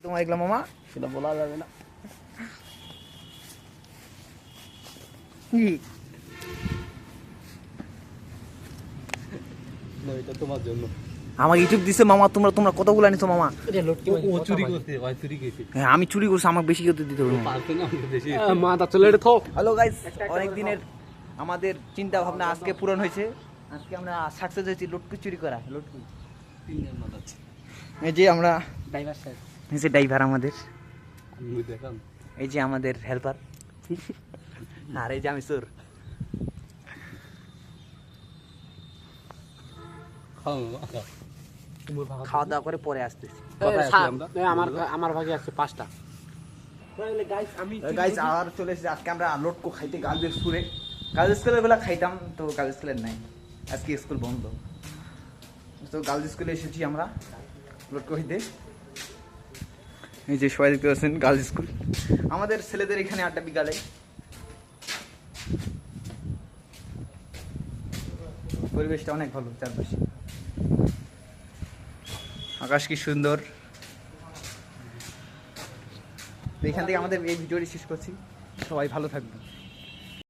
তোমার এগুলো মামা সেটা বলা যাবে না। কি এটা তোমার জন্য। আমার ইউটিউব দিছে মামা, তোমরা তোমরা কতগুলো আনিছো মামা? ও চুরি করতে, ভাই চুরি করতে। হ্যাঁ আমি চুরি করছি, আমাকে বেশি করতে দিতে হবে। পারছে না আমাকে বেশি। মা তা চলে এটা থাক। হ্যালো গাইস, অনেক দিনের আমাদের চিন্তা ভাবনা আজকে পূরণ হয়েছে। আজকে আমরা সাকসেস হয়েছি লটকু চুরি করা। লটকু তিনজন মাতাচ্ছে। এই যে আমরা ড্রাইভার সাহেব। এই যে ড্রাইভার আমাদের, আমি দেখাম। এই যে আমাদের হেল্পার, আর এই যে আমি চোর। খাওয়া দাওয়া করে পরে আসতেছি। আমার ভাগে আছে 5টা। গাইস আর চলে এসেছি আজকে আমরা লটকু খাইতে গার্লস স্কুলে। গার্লস স্কুলের বেলা খাইতাম, তো গার্লস স্কুলের নাই, আজকে স্কুল বন্ধ। তো গার্লস স্কুলে এসেছি আমরা লটকু খাইতে। এই যে সবাই দেখতে পাচ্ছেন গার্লস স্কুল। আমাদের ছেলেদের এখানে আড্ডা বিকালে। পরিবেশটা অনেক ভালো, চারপাশে আকাশ কি সুন্দর। তো এখান থেকে আমাদের এই ভিডিওটি শেষ করছি। সবাই ভালো থাকবেন।